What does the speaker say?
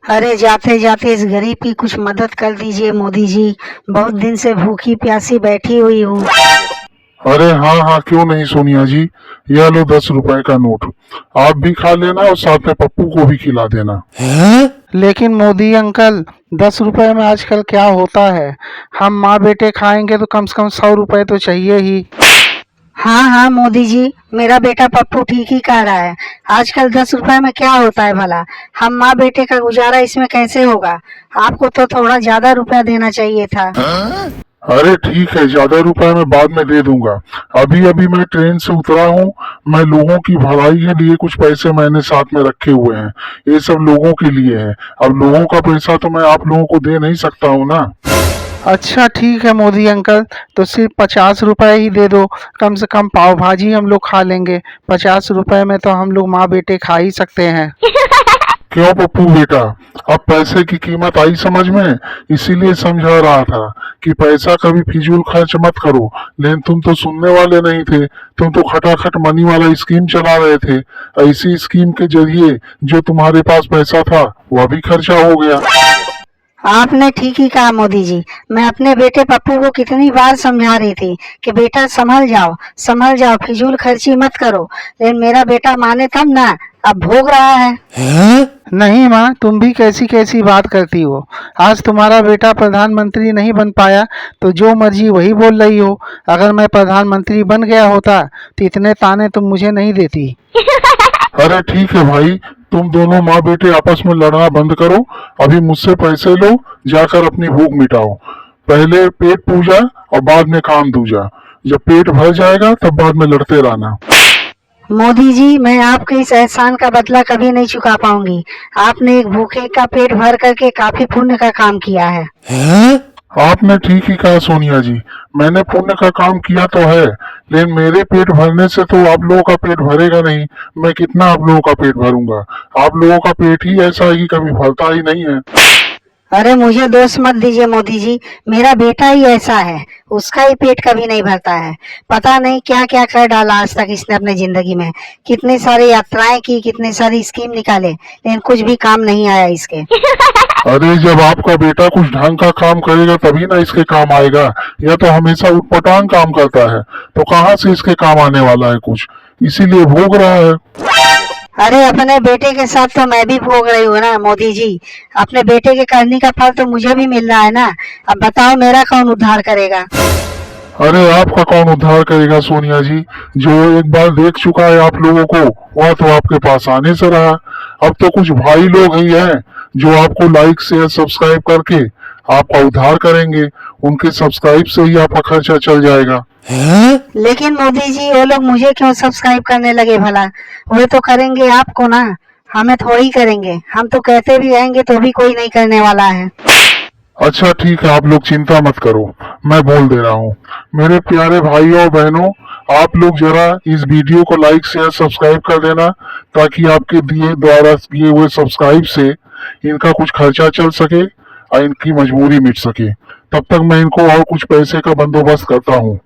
अरे जाते जाते इस गरीब की कुछ मदद कर दीजिए मोदी जी। बहुत दिन से भूखी प्यासी बैठी हुई हूँ। अरे हाँ हाँ, क्यों नहीं सोनिया जी। यह लो 10 रुपए का नोट। आप भी खा लेना और साथ में पप्पू को भी खिला देना। लेकिन मोदी अंकल, 10 रुपए में आजकल क्या होता है। हम माँ बेटे खाएंगे तो कम से कम 100 रुपए तो चाहिए ही। हाँ हाँ मोदी जी, मेरा बेटा पप्पू ठीक ही कह रहा है। आजकल 10 रुपए में क्या होता है भला। हम माँ बेटे का गुजारा इसमें कैसे होगा। आपको तो थोड़ा ज्यादा रुपया देना चाहिए था। अरे ठीक है, ज्यादा रुपए मैं बाद में दे दूंगा। अभी अभी मैं ट्रेन से उतरा हूँ। मैं लोगों की भलाई के लिए कुछ पैसे मैंने साथ में रखे हुए हैं। ये सब लोगों के लिए है। अब लोगों का पैसा तो मैं आप लोगों को दे नहीं सकता हूँ ना। अच्छा ठीक है मोदी अंकल, तो सिर्फ 50 रुपए ही दे दो। कम से कम पाव भाजी हम लोग खा लेंगे। 50 रुपए में तो हम लोग माँ बेटे खा ही सकते हैं। क्यों पप्पू बेटा, अब पैसे की कीमत आई समझ में। इसीलिए समझा रहा था कि पैसा कभी फिजूल खर्च मत करो। लेकिन तुम तो सुनने वाले नहीं थे। तुम तो खटाखट मनी वाला स्कीम चला रहे थे। ऐसी स्कीम के जरिए जो तुम्हारे पास पैसा था वह भी खर्चा हो गया। आपने ठीक ही कहा मोदी जी। मैं अपने बेटे पप्पू को कितनी बार समझा रही थी कि बेटा संभल जाओ, फिजूल खर्ची मत करो। लेकिन मेरा बेटा माने तब ना। अब भोग रहा है। नहीं माँ, तुम भी कैसी कैसी बात करती हो। आज तुम्हारा बेटा प्रधानमंत्री नहीं बन पाया तो जो मर्जी वही बोल रही हो। अगर मैं प्रधानमंत्री बन गया होता तो इतने ताने तुम मुझे नहीं देती। अरे ठीक है भाई, तुम दोनों माँ बेटे आपस में लड़ना बंद करो। अभी मुझसे पैसे लो, जाकर अपनी भूख मिटाओ। पहले पेट पूजा और बाद में काम दूजा। जब पेट भर जाएगा तब बाद में लड़ते रहना। मोदी जी, मैं आपके इस एहसान का बदला कभी नहीं चुका पाऊंगी। आपने एक भूखे का पेट भर करके काफी पुण्य का काम किया है। आपने ठीक ही कहा सोनिया जी। मैंने पुण्य का काम किया तो है, लेकिन मेरे पेट भरने से तो आप लोगों का पेट भरेगा नहीं। मैं कितना आप लोगों का पेट भरूंगा। आप लोगों का पेट ही ऐसा है कि कभी भरता ही नहीं है। अरे मुझे दोष मत दीजिए मोदी जी। मेरा बेटा ही ऐसा है। उसका ही पेट कभी नहीं भरता है। पता नहीं क्या क्या कर डाला आज तक इसने अपने जिंदगी में। कितनी सारी यात्राएं की, कितनी सारी स्कीम निकाले, लेकिन कुछ भी काम नहीं आया इसके। अरे जब आपका बेटा कुछ ढंग का काम करेगा तभी ना इसके काम आएगा। यह तो हमेशा उटपटांग काम करता है, तो कहाँ से इसके काम आने वाला है कुछ। इसीलिए भोग रहा है। अरे अपने बेटे के साथ तो मैं भी भोग रही हूँ ना मोदी जी। अपने बेटे के करने का फल तो मुझे भी मिल रहा है ना। अब बताओ मेरा कौन उद्धार करेगा। अरे आपका कौन उद्धार करेगा सोनिया जी। जो एक बार देख चुका है आप लोगों को, वह तो आपके पास आने से रहा। अब तो कुछ भाई लोग ही हैं जो आपको लाइक शेयर सब्सक्राइब करके आपका उद्धार करेंगे। उनके सब्सक्राइब से ही आपका खर्चा चल जाएगा। लेकिन मोदी जी, वो लोग मुझे क्यों सब्सक्राइब करने लगे भला। वो तो करेंगे आपको ना, हमें थोड़ी करेंगे। हम तो कहते भी रहेंगे तो भी कोई नहीं करने वाला है। अच्छा ठीक है, आप लोग चिंता मत करो। मैं बोल दे रहा हूँ। मेरे प्यारे भाइयों और बहनों, आप लोग जरा इस वीडियो को लाइक शेयर सब्सक्राइब कर देना, ताकि आपके दिए द्वारा दिए हुए सब्सक्राइब से इनका कुछ खर्चा चल सके और इनकी मजबूरी मिट सके। तब तक मैं इनको और कुछ पैसे का बंदोबस्त करता हूँ।